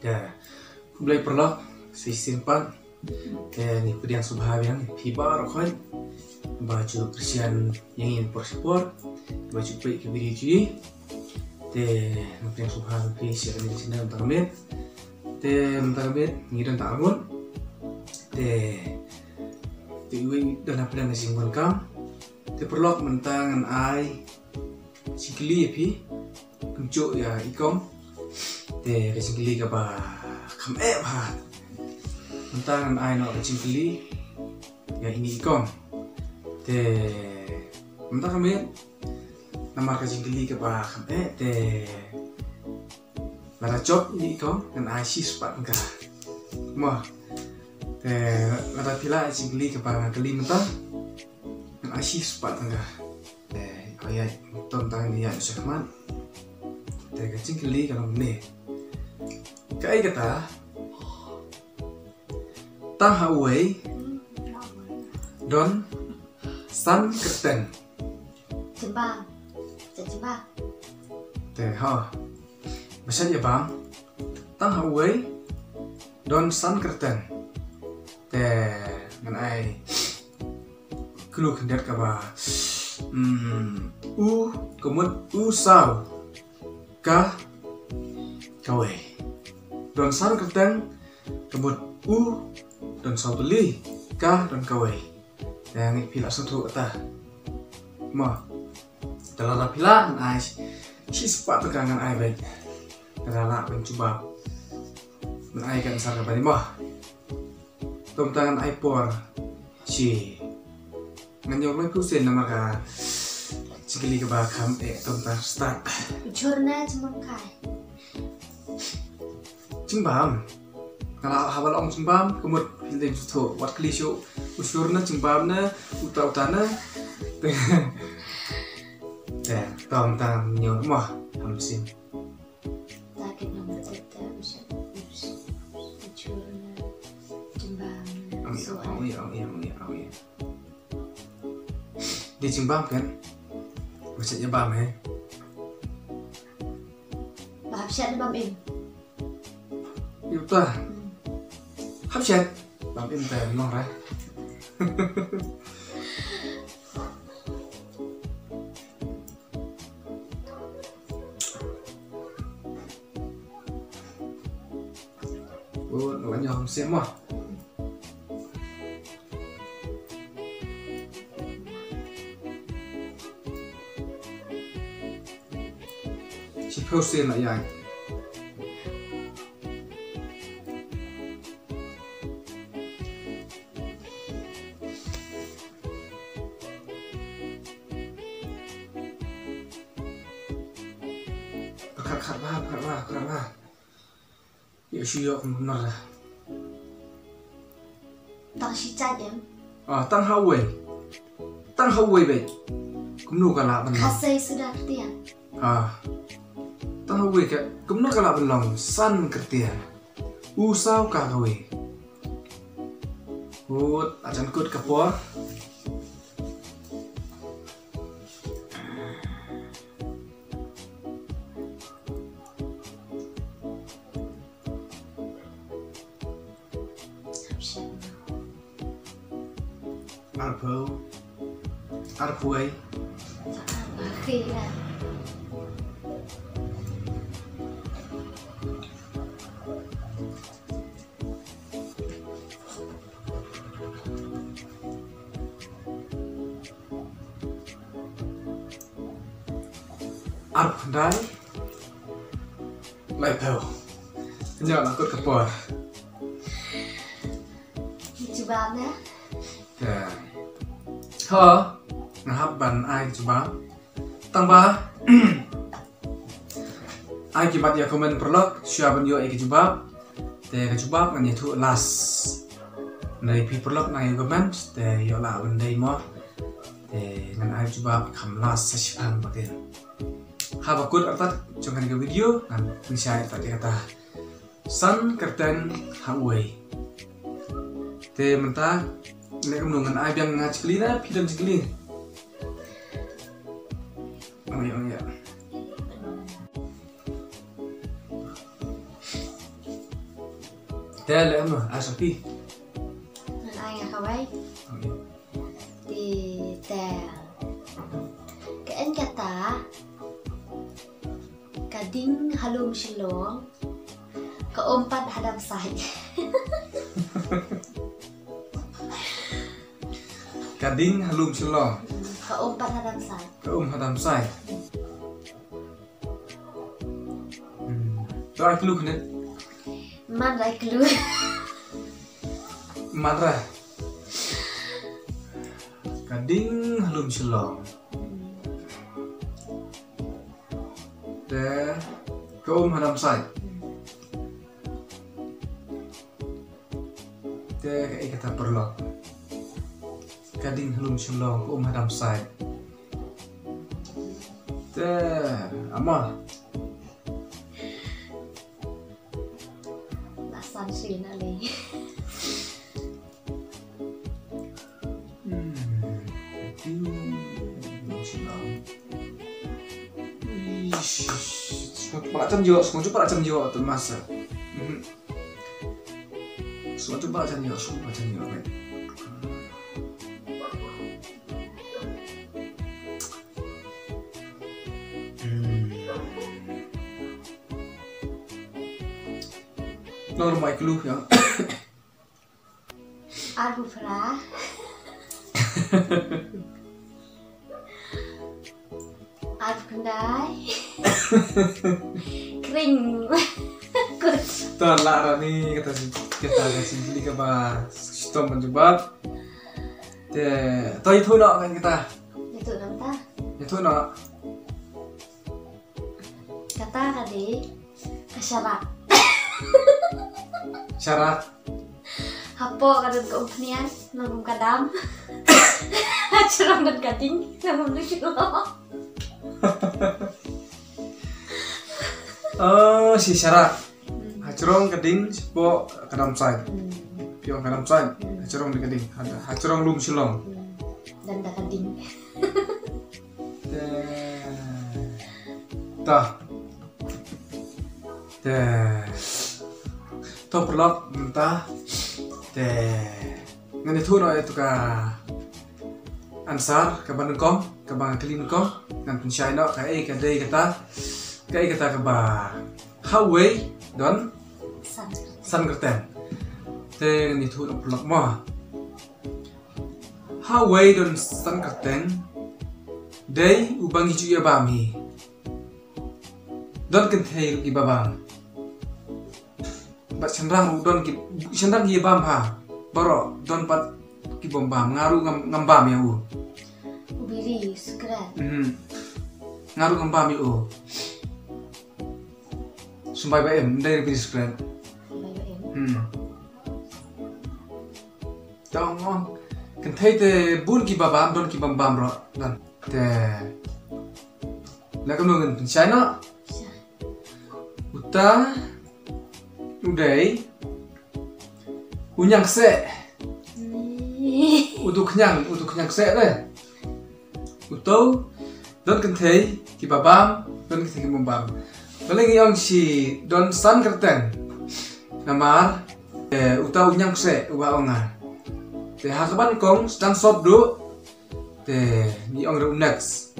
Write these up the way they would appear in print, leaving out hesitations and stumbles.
Ya, mulai perlok si simpan. Ni pedang subhabiang pibar khoi. Baju Christian yang ingin persipor. Baju baik ke video ini. Pedang subhab pi siapa di sini untuk kami. Untuk kami ngirim takmun. Tiwi dan pedang singgon kam. Perlok mentangan ai sikili pi. Kunjuk ya ikom. Sikili ke ba kam ba. Mentangan ai no sikili ya ini ikom. Mentang kami nama sikili ke ba kam lara job ini ikom dan ai sispat enggak. Mah lara pila sikili ke ba kali mentang dan ai sispat enggak. Ayat tentang dia Syahman. Kacing keli kalau ni. Kai kata tang hawai don san kerten. Jembang. Jembang. Bahasa Jepang tang hawai don san kerten. Mengenai keluh hendak kaba. Kemudian sao ka kawe don san kerteng kemudian don sao beli ka don kawe yang pila sentuh ta ma dalam pila ai si sepat tegangan ai baik dalam mencoba menaikan sarga bani mah tom tangan ai por si nganyol mai kusen nama ka sikili ke bakam tentang start Jurna cemangkai. Cimbam kalau hawal om cimbam kemudian pilih suatu wat klisho usurna cimbam na utana tentang nyon mah hamsin Takut nomor kita bisa Jurna cembang. oh ya di cimbam kan maksudnya bam Bahap siya na bam im. Itu hấp dẫn bam im tè ngon right. Nó bánh không xem mà chỉ phêu xem lại dài khát ba yêu suy yếu nó là Tang si chat em. tăng hao quay vậy cũng nụ cả lạ bên lòng Kasih sudah kertian. tăng hao quay cái cũng nụ cả lạ bên lòng san kertian sao cả quay acan kut kapor arpuai Akhirnya. arp dai lại thầu nhờ là cốt kapor Coba ya. Ngahap ban ai coba tambah ai kibat ya komen perlok siapa yo ai coba ngani tu las dari pi perlok nang komen yo la bandai mo ngan ai coba kam las sesipan batin habakut artat jangan ke video ngan bisa tadi kata san kerten hawai mentah nek nungan ai biang ngacikli na pidan cikli oh ya Te le ano asapi. Nan ai nga kawai. Di te. Kaan kata kading halum silong keempat hadam sai. Kading halum silong. Keempat hadam sai. Hadam sai. Doa clue kene. Man rai clue. Matra. Kading halum silong. Te hadam sai. Te kayak kata perlok. Kading halum silong hadam sai. Te ama. Nasan sui na le. Semua coba macam jiwa tu masa. Semua coba macam jiwa kan. Lalu mai clue ya. Arbu fra. Arbu kendai. Kering. Good. Terlarang ni kita kasih beli ke bah sistem menjebak. Itu nak kan kita. Itu namta. Itu nak. Kata kadi kesyarat. Syarat. Hapo kadang keumpian nanggung kadam. Cerang dan gading nanggung lucu. Si syarat. Hacerong keding sepo kadam sai. Piong kadam sai. Hacerong di keding. Hacerong lum silong. Dan dah gading. Tah. Tau perlok mentah. Ngan itu no itu ka ansar ka banengkom ka bang kelinkom ngan pensyai no ka kadai kata ka ba Huawei don san kerten. Ngan itu no perlok ma Huawei don san kerten dai ubang hiju ya bami don kenthei ki babang bat sendrang don ki sendrang ki bam ha baro don pat ki bombam ngaru ngambam ya u Ubiri sekeren. Ngaru ngambam ya u sumbai baem dari biri sekeren. Tong kenthei te bun ki babam don ki bambam ro dan te la kam ngen China uta udai unyang se udu kenyang se deh utau don kenthei ki babam don kenthei ki bombam paling yang si don san kerten namar utau unyang se uba onga te hakaban kong stang sop do te ni ong ro next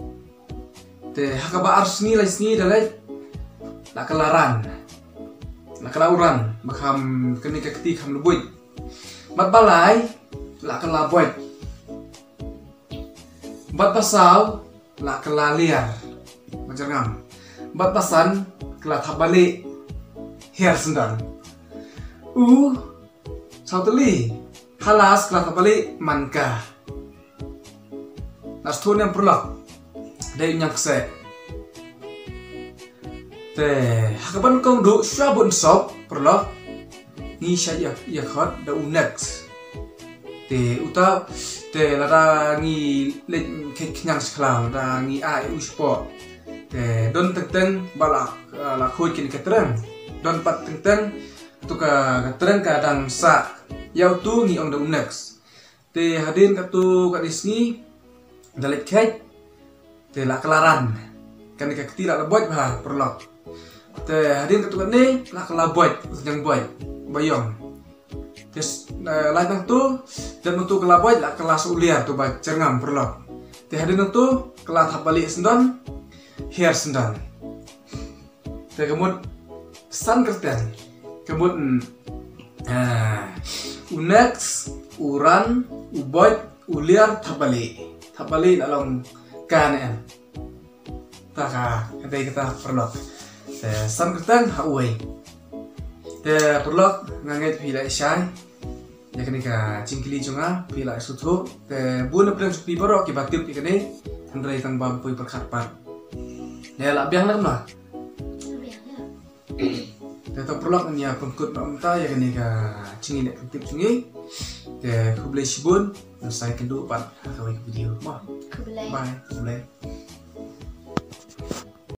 te hakaba arsni laisni dalai la kelaran la kelauran makam keni kekti kam lebui mat balai la kelaboy bat pasau la kelaliar macam bat pasan kela tabali her sendang sauteli halas kela tabali manka nastun yang perlak dari nyakse te hakaban kong do syabun sop perlak ni saya ya khot da unex te uta te lara ngi le kenyang sklang da ngi ai uspo te don teng balak la khoi kin ketreng don pat teng tu ka ketreng ka dang sa yau tu ngi ong da unex te hadin ka tu ka disngi dalet kait te la kelaran kan ka ketira la boy ba perlok te hadin ka tu ni la kala boy yang boy bayong Tes lain nang tu dan untuk kelaboy lah kelas uliar tu ba cerngam perlok. Te hadin nang tu kelas hapali sendan hiar sendan. Te kemud san kerten. Kemud unex uran uboy uliar thapali. Thapali dalam kan taka kadai kita perlok. Te san kerten hauai. Te perlok ngangai pila isai. Ya kini ka cingkili junga pila sutu te buna prem supi borok ki batip ikane handrai tang bampui perkatpat. Ya la biang lam lah. Te to perlok nya pengkut mamta ya kini ka cingi nek tip cingi te kublai sibun dan saya kendu pat kawai video. Bye. Bye.